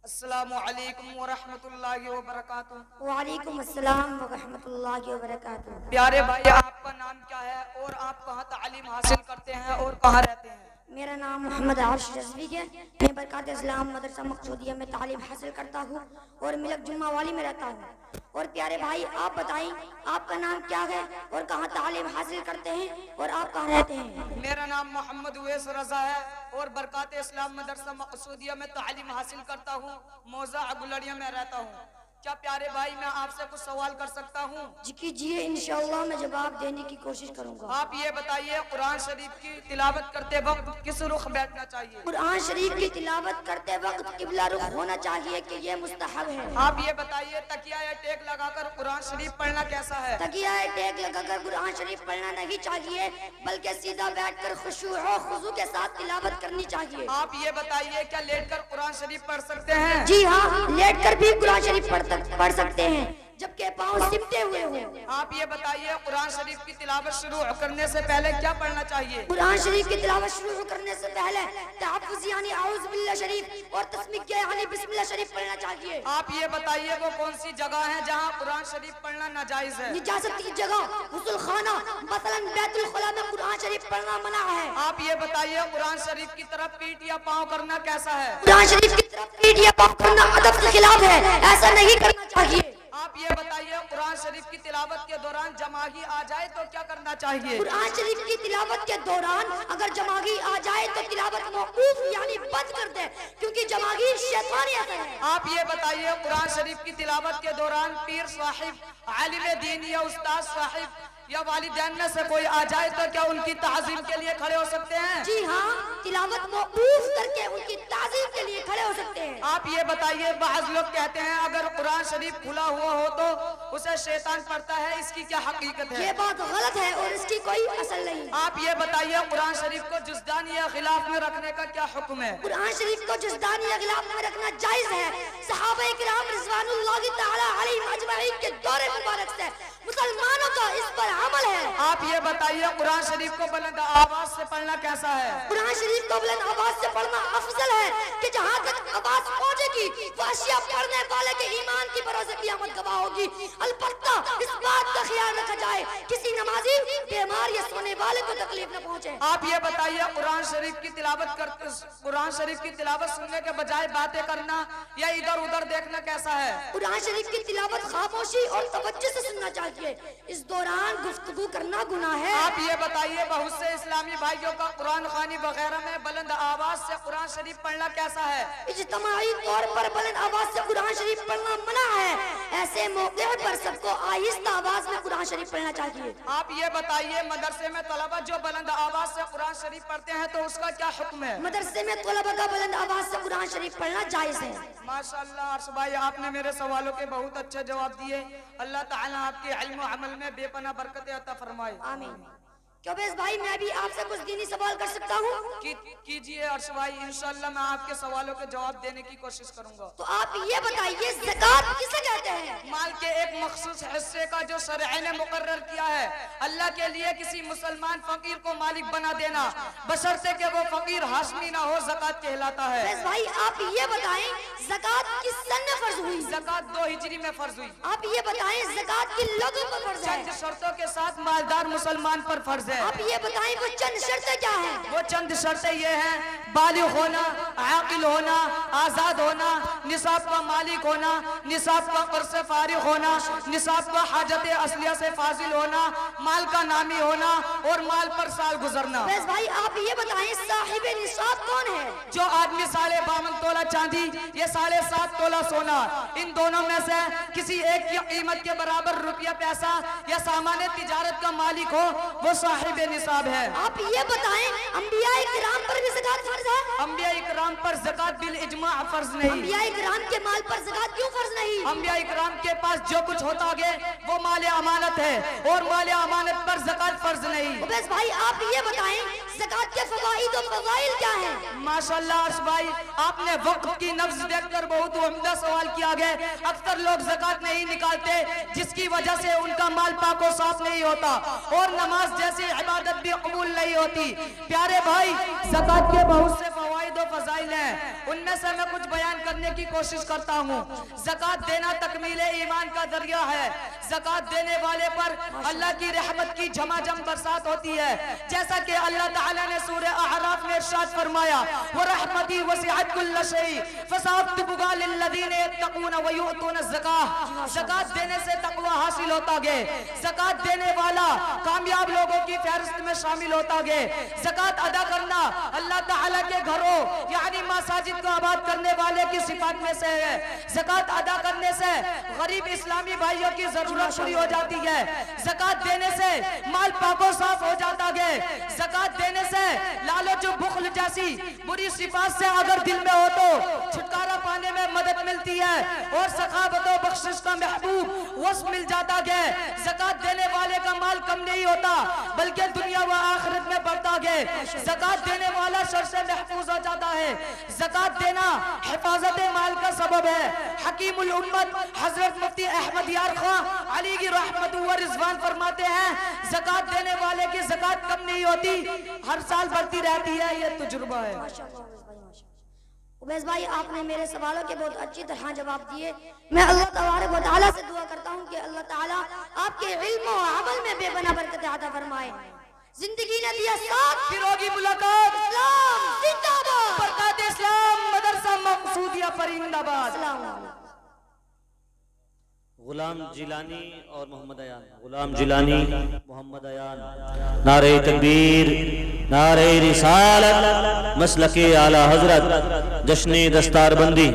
السلام علیکم ورحمۃ اللہ وبرکاتہ۔ وعلیکم السلام ورحمۃ اللہ وبرکاتہ۔ پیارے بھائی، آپ کا نام کیا ہے اور آپ کہاں تعلیم حاصل کرتے ہیں اور کہاں رہتے ہیں؟ میرا نام محمد عارش رضوی ہے۔ میں برکات اسلام مدرسہ مقصودیہ میں تعلیم حاصل کرتا ہوں اور ملک جمعہ والی میں رہتا ہوں۔ اور پیارے بھائی، آپ بتائیں آپ کا نام کیا ہے اور کہاں تعلیم حاصل کرتے ہیں اور آپ کہاں رہتے ہیں؟ میرا نام محمد اویس رضا ہے اور برکات اسلام مدرسہ مقصودیہ میں تعلیم حاصل کرتا ہوں، موضع گلڑیا میں رہتا ہوں۔ کیا پیارے بھائی میں آپ سے کچھ سوال کر سکتا ہوں؟ جی کیجیے، انشاءاللہ میں جواب دینے کی کوشش کروں گا۔ آپ یہ بتائیے، قرآن شریف کی تلاوت کرتے وقت کس رخ بیٹھنا چاہیے؟ قرآن شریف کی تلاوت کرتے وقت قبلہ رخ ہونا چاہیے کہ یہ مستحب ہے۔ آپ یہ بتائیے، تکیہ یا ٹیک لگا کر قرآن شریف پڑھنا کیسا ہے؟ تکیہ ٹیک لگا کر قرآن شریف پڑھنا نہیں چاہیے، بلکہ سیدھا بیٹھ کر خشوع و خضوع کے ساتھ تلاوت کرنی چاہیے۔ آپ یہ بتائیے، کیا لیٹ کر قرآن شریف پڑھ سکتے ہیں؟ جی ہاں، لیٹ کر بھی قرآن شریف پڑھ سکتے ہیں جبکہ پاؤں سمٹے ہوئے ہوں۔ آپ یہ بتائیے، قرآن شریف کی تلاوت شروع کرنے سے پہلے کیا پڑھنا چاہیے؟ قرآن شریف کی تلاوت شروع کرنے سے پہلے تحفظ یعنی اعوذ باللہ شریف اور تسمیہ یعنی بسم اللہ شریف پڑھنا چاہیے۔ آپ یہ بتائیے، وہ کون سی جگہ ہے جہاں قرآن شریف پڑھنا ناجائز ہے؟ نجاست کی جگہ غسل خانہ مثلا بیت الخلاء میں قرآن شریف پڑھنا منع ہے۔ آپ یہ بتائیے، قرآن شریف کی طرف پیٹ یا پاؤں کرنا کیسا ہے؟ قرآن شریف کی طرف پیٹ یا پاؤں کرنا ادب کے خلاف ہے، ایسا نہیں کرنا چاہیے۔ آپ یہ بتائیے، قرآن شریف کی تلاوت کے دوران جماغی آ جائے تو کیا کرنا چاہیے؟ قرآن شریف کی تلاوت کے دوران اگر جماغی آ جائے تو تلاوت موقوف یعنی بند کر دے، کیونکہ جماغی شیطانی اثر ہے۔ آپ یہ بتائیے، قرآن شریف کی تلاوت کے دوران پیر صاحب، عالم دین یا استاد صاحب یا والدین میں سے کوئی آ جائے تو کیا ان کی تعظیم کے لیے کھڑے ہو سکتے ہیں؟ جی ہاں، تلاوت موقوف کر کے ان کی تعظیم کے لیے کھڑے ہو سکتے ہیں۔ آپ یہ بتائیے، بعض لوگ کہتے ہیں اگر قرآن شریف کھلا ہوا ہو تو اسے شیطان پڑھتا ہے، اس کی کیا حقیقت ہے؟ یہ بات غلط ہے اور اس کی کوئی اصل نہیں۔ آپ یہ بتائیے، قرآن شریف کو جزدان یا غلاف میں رکھنے کا کیا حکم ہے؟ قرآن شریف کو جزدان یا غلاف میں رکھنا جائز ہے۔ صحابہ کرام رضوان اللہ تعالی علیہم اجمعین کے دور مبارک سے مسلمانوں کا اس پر عمل ہے۔ آپ یہ بتائیے، قرآن شریف کو بلند آواز سے پڑھنا کیسا ہے؟ قرآن شریف کو بلند آواز سے پڑھنا افضل ہے کہ جہاں تک آواز پہنچے گی وہ اشیاء پڑھنے والے کے ایمان کی بروز قیامت گواہ ہوگی۔ البتہ اس بات کا خیال رکھا جائے کسی نمازی بیمار یا سونے والے کو تکلیف نہ پہنچے۔ آپ یہ بتائیے، قرآن شریف کی تلاوت سننے کے بجائے باتیں کرنا یا ادھر ادھر دیکھنا کیسا ہے؟ قرآن شریف کی تلاوت خاموشی اور توجہ سے سننا چاہیے، اس دوران گفتگو کرنا گناہ ہے۔ آپ یہ بتائیے، بہت سے اسلامی بھائیوں کا قرآن خوانی وغیرہ میں بلند آواز سے قرآن شریف پڑھنا کیسا ہے؟ اجتماعی طور پر بلند آواز سے قرآن شریف پڑھنا منع ہے، ایسے موقع پر سب کو آہستہ آواز میں قرآن شریف پڑھنا چاہیے۔ آپ یہ بتائیے، مدرسے میں طلبہ جو بلند آواز سے قرآن شریف پڑھتے ہیں تو اس کا کیا حکم ہے؟ مدرسے میں طلبہ کا بلند آواز سے قرآن شریف پڑھنا جائز ہے۔ ماشاءاللہ عرش بھائی، آپ نے میرے سوالوں کے بہت اچھے جواب دیے۔ اللہ تعالیٰ آپ کے علم و عمل میں بے پناہ برکت عطا فرمائے۔ آمین۔ چوبیس بھائی، میں بھی آپ سے کچھ دینی سوال کر سکتا ہوں؟ کیجئے عرش بھائی، انشاءاللہ میں آپ کے سوالوں کے جواب دینے کی کوشش کروں گا۔ تو آپ یہ بتائیے، زکوٰۃ کسے کہتے ہیں؟ مال کے ایک مخصوص حصے کا جو شرع نے مقرر کیا ہے اللہ کے لیے کسی مسلمان فقیر کو مالک بنا دینا، بشرطے کہ وہ فقیر ہاشمی نہ ہو، زکوٰۃ کہلاتا ہے۔ چوبیس بھائی، آپ یہ بتائیں زکوٰۃ کس سن میں فرض ہوئی؟ زکوٰۃ 2 ہجری میں فرض ہوئی۔ آپ یہ بتائیں زکوٰۃ کی لغو پر فرض ہے؟ چند شرطوں کے ساتھ مالدار مسلمان پر فرض ہے۔ آپ یہ بتائیں وہ چند شرطیں کیا ہیں؟ وہ چند شرطیں یہ ہیں: بالغ ہونا، عاقل ہونا، آزاد ہونا، نصاب کا مالک ہونا، نصاب کا قرض سے فارغ ہونا، نصاب کا حاجت اصلیہ سے فاضل ہونا، مال کا نامی ہونا اور مال پر سال گزرنا۔ چوبیس بھائی، آپ یہ بتائیں صاحب نصاب کون ہے؟ جو آدمی 52.5 تولہ چاندی یا 7.5 تولہ سونا، ان دونوں میں سے کسی ایک کی قیمت کے برابر روپیہ پیسہ یا سامان تجارت کا مالک ہو، وہ صاحب نصاب ہے۔ آپ یہ بتائیں انبیاء کرام پر بھی زکوٰۃ فرض ہے؟ انبیاء کرام پر زکوٰۃ بالاجماع فرض نہیں۔ انبیاء کرام کے مال پر زکوٰۃ کیوں فرض نہیں؟ انبیاء کرام کے پاس جو کچھ ہوتا گے وہ مال امانت ہے اور مال امانت پر زکوٰۃ فرض نہیں۔ عبیس بھائی، آپ یہ بتائیں زکوٰۃ کے فوائد و فضائل کیا ہیں؟ ماشاءاللہ عرش بھائی، آپ نے وقت کی نبض دیکھ کر بہت عمدہ سوال کیا گیا۔ اکثر لوگ زکوٰۃ نہیں نکالتے جس کی وجہ سے ان کا مال پاک و صاف نہیں ہوتا اور نماز جیسی عبادت بھی قبول نہیں ہوتی۔ پیارے بھائی، زکوٰۃ کے بہت سے فوائد و فضائل ہیں ان میں سے میں کچھ بیان کرنے کی کوشش کرتا ہوں۔ زکوٰۃ دینا تکمیل ایمان کا ذریعہ ہے۔ زکوٰۃ دینے والے پر اللہ کی رحمت کی جھما جھم برسات ہوتی ہے، جیسا کہ اللہ تعالیٰ نے سورہ اعراف میں ارشاد فرمایا وَرَحْمَتِي وَسِعَتْ كُلَّ شَيْءٍ فَسَأُكْتِبُهَا لِلَّذِينَ يَتَّقُونَ وَيُؤْتُونَ الزَّكَاةَ۔ زکوٰۃ دینے سے تقوی حاصل ہوتا گے، زکوٰۃ دینے والا کامیاب لوگوں کی فہرست میں شامل ہوتا گے۔ زکوٰۃ ادا کرنا اللہ تعالیٰ کے گھروں یعنی مساجد کو آباد کرنے والے کی صفات میں سے ہے۔ زکوٰۃ ادا کرنے سے غریب اسلامی بھائیوں کی ضرورت پوری ہو جاتی ہے۔ زکوٰۃ دینے سے مال پاک و صاف ہو جاتا ہے۔ زکوٰۃ دینے سے لالچ و بخل جیسی بری صفات سے اگر دل میں ہو تو چھٹکارا پانے میں مدد ملتی ہے اور سخاوت و بخشش کا محبوب وصف مل جاتا ہے۔ زکوٰۃ دینے والے کا مال کم نہیں ہوتا بلکہ دنیا و آخرت میں بڑھتا ہے۔ زکوٰۃ دینے والا شر سے محفوظ ہو جاتا ہے۔ زکوٰۃ دینا حفاظت مال کا سبب ہے۔ حکیم الامت حضرت مفتی احمد یار خان علی کی رحمت و رضوان فرماتے ہیں زکوٰۃ دینے والے کی زکوٰۃ کم نہیں ہوتی، ہر سال بڑھتی رہتی ہے، یہ تجربہ ہے۔ عبیس بھائی آپ نے میرے سوالوں کے بہت اچھی طرح جواب دیے۔ میں اللہ تبارک و تعالیٰ سے دعا کرتا ہوں کہ اللہ تعالیٰ آپ کے علم و عمل میں بے پناہ برکت عطا فرمائے۔ زندگی نے دیا ساتھ، پھر ہوگی ملاقات۔ اسلام زندہ باد، برکات اسلام مدرسہ مقصودیہ فرید آباد۔ السلام علیکم۔ غلام جیلانی اور محمد ایان، غلام جیلانی محمد ایان، نعرہ تکبیر، نعرہ رسالت، مسلک اعلی حضرت، جشن دستار بندی۔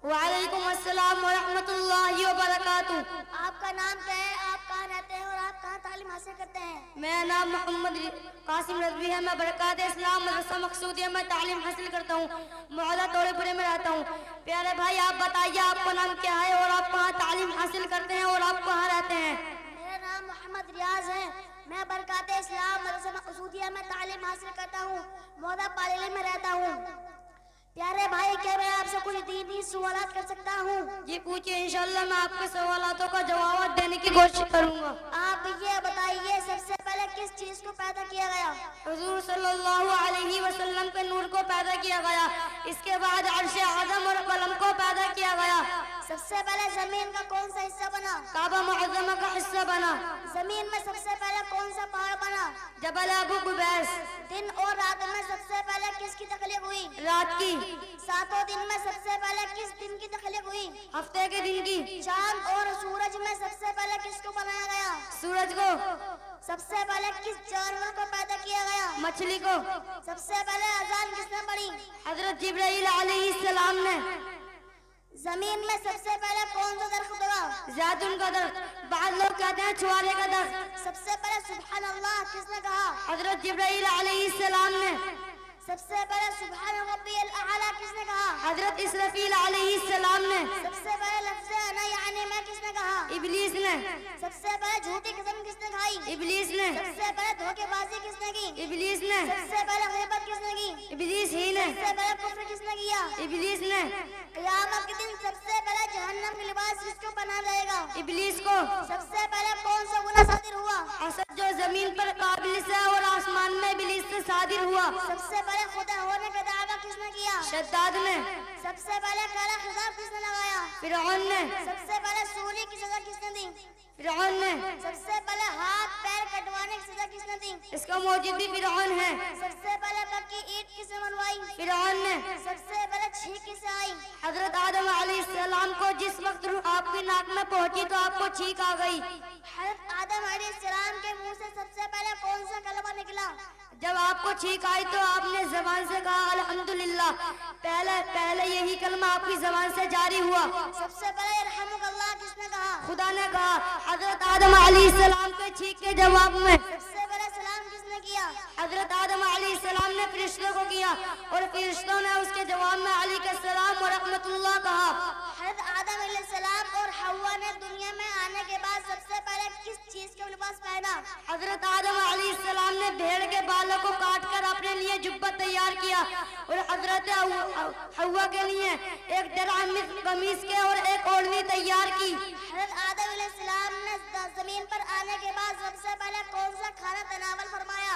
وعلیکم السلام ورحمۃ اللہ وبرکاتہ۔ آپ کا نام کیا ہے، آپ کہاں رہتے ہیں اور آپ کہاں تعلیم حاصل کرتے ہیں؟ میرا نام محمد قاسم رضوی ہے، میں برکات اسلام مدرسہ مقصودیہ میں تعلیم حاصل کرتا ہوں، محلہ توڑے پورے میں رہتا ہوں۔ پیارے بھائی آپ بتائیے آپ کا نام کیا ہے اور آپ کہاں تعلیم حاصل کرتے ہیں اور آپ کہاں رہتے ہیں؟ میرا نام محمد ریاض ہے، میں برکات اسلام مدرسہ مقصودیہ میں تعلیم حاصل کرتا ہوں، محلہ پالیلے میں رہتا ہوں۔ پیارے بھائی کیا میں آپ سے کچھ دینی سوالات کر سکتا ہوں؟ جی پوچھئے، انشاءاللہ میں آپ کے سوالاتوں کا جواب دینے کی کوشش کروں گا۔ آپ یہ بتائیے سب سے پہلے کس چیز کو پیدا کیا گیا؟ حضور صلی اللہ علیہ وسلم کے نور کو پیدا کیا گیا، اس کے بعد عرش اعظم اور قلم کو پیدا کیا گیا۔ سب سے پہلے زمین کا کون سا حصہ بنا؟ کعبہ معظمہ کا حصہ بنا۔ زمین میں سب سے پہلے کون سا پہاڑ بنا؟ جبل ابو قبیس۔ دن اور رات میں سب سے پہلے کس کی تخلیق ہوئی؟ رات کی۔ ساتوں دن میں سب سے پہلے کس دن کی تخلیق ہوئی؟ ہفتے کے دن کی۔ چاند اور سورج میں سب سے پہلے کس کو بنایا گیا؟ سورج کو۔ سب سے پہلے کس جانور کو پیدا کیا گیا؟ مچھلی کو۔ سب سے پہلے اذان کس نے پڑھی؟ حضرت جبرائیل علیہ السلام نے۔ زمین میں سب سے پہلے کون سا درخت ہوگا؟ زیتون کا درخت، بعض لوگ کہتے ہیں چھوارے کا درخت۔ سب سے پہلے سبحان اللہ کس نے کہا؟ حضرت جبرائیل علیہ السلام نے۔ سب سے پہلے سبحان ربی الاعلی کس نے کہا؟ حضرت اسرافیل علیہ السلام نے۔ سب سے پہلے لفظ انا یعنی میں کس نے کہا؟ ابلیس نے۔ سب سے پہلے جھوٹی قسم کس نے کھائی؟ ابلیس نے۔ سب سے پہلے دھوکے بازی کس نے کی؟ ابلیس نے۔ سب سے پہلے غیبت کس نے کی؟ ابلیس ہی نے۔ سب سے پہلے کفر کس نے کیا؟ ابلیس نے۔ قیامت کے دن سب سے پہلے جہنم کا لباس کس کو پہنا جائے گا؟ ابلیس کو۔ سب سے پہلے کون سا گناہ صادر ہوا؟ حسد جو زمین پر قابل سے اور آسمان میں ابلیس سے صادر ہوا۔ سب سے پہلے خدا ہونے کا دعویٰ کس نے کیا؟ شداد نے۔ سب سے پہلے کالا خضاب کس نے لگایا؟ فرعون نے۔ سب سے پہلے سولی کی سزا کس نے دی؟ فرعون نے۔ سب سے پہلے ہاتھ پیر کٹوانے کی سزا کس نے دی؟ اس کا موجود بھی فرعون ہے۔ سب سے پہلے پکی اینٹ کس نے بنوائی؟ فرعون نے۔ سب سے پہلے چھینک کس سے آئی؟ حضرت آدم علیہ السلام کو جس وقت روح آپ کی ناک میں پہنچی تو آپ کو چھینک آ گئی۔ حضرت آدم علیہ السلام کے منہ سے سب سے پہلے کون سا کلمہ نکلا؟ جب آپ کو چھینک آئی تو آپ نے زبان سے کہا الحمدللہ، پہلے یہی کلمہ آپ کی زبان سے جاری ہوا۔ سب سے پہلے یرحمک اللہ کس نے کہا؟ خدا نے کہا۔ حضرت آدم علیہ السلام کے چھینک کے جواب میں سب سے پہلے سلام کس نے کیا؟ حضرت آدم علیہ السلام نے فرشتوں کو کیا اور فرشتوں نے اس کے جواب میں علیہ السلام ورحمۃ اللہ کہا۔ حضرت آدم علیہ السلام اور حوا نے دنیا میں آنے کے بعد سب سے پہلے کس چیز کا لباس پہنا؟ حضرت آدم علیہ السلام نے بھیڑ کے بالوں کو کاٹ کر اپنے لیے جبت تیار کیا اور حضرت حوا کے لیے ایک درع مثل قمیص کے اور ایک اوڑھنی تیار کی۔ حضرت آدم علیہ السلام نے زمین پر آنے کے بعد سب سے پہلے کون سا کھانا تناول فرمایا؟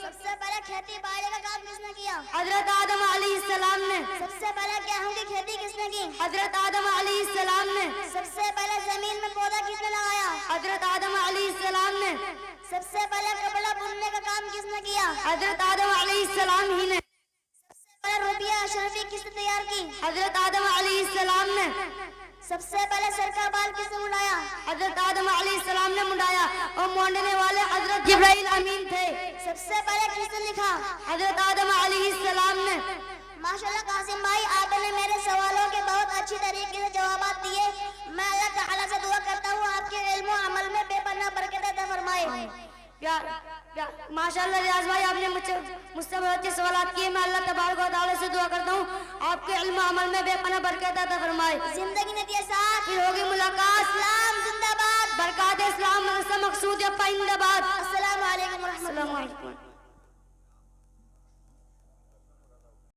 سب سے پہلے کھیتی باڑی کا کام کس نے کیا؟ حضرت آدم علیہ السلام نے۔ سب سے پہلے گیہوں کی کھیتی کس نے کی؟ حضرت آدم علیہ السلام نے۔ سب سے پہلے زمین میں پودا کس نے لگایا؟ حضرت آدم علیہ السلام نے۔ سب سے پہلے کپڑا بننے کا کام کس نے کیا؟ حضرت آدم علیہ السلام ہی نے۔ سب سے پہلے روپیہ اشرفی کس نے تیار کی؟ حضرت آدم علیہ السلام نے۔ سب سے پہلے سر کا بال کس نے منڈایا؟ حضرت آدم علیہ السلام نے منڈایا اور مونڈنے والے حضرت جبرائیل امین تھے۔ سب سے پہلے کس نے لکھا؟ حضرت آدم علیہ السلام نے۔ ماشاءاللہ قاسم بھائی، آپ نے میرے سوالوں کے بہت اچھی طریقے سے جوابات دیے۔ میں اللہ تعالیٰ سے دعا کرتا ہوں آپ کے علم و عمل میں بے پناہ برکت عطا فرمائے۔ ماشاءاللہ ریاض بھائی، آپ نے مجھ سے بہت اچھے سوالات کیے۔ میں اللہ تبارک و تعالیٰ سے دعا کرتا ہوں آپ کے علم و عمل میں بے پناہ برکت عطا فرمائے۔ زندگی نے دیے ساتھ، پھر ہوگی ملاقات۔ اسلام زندہ باد، برکات اسلام مقصود پائندہ باد۔ السلام علیکم ورحمۃ اللہ۔ السلام علیکم۔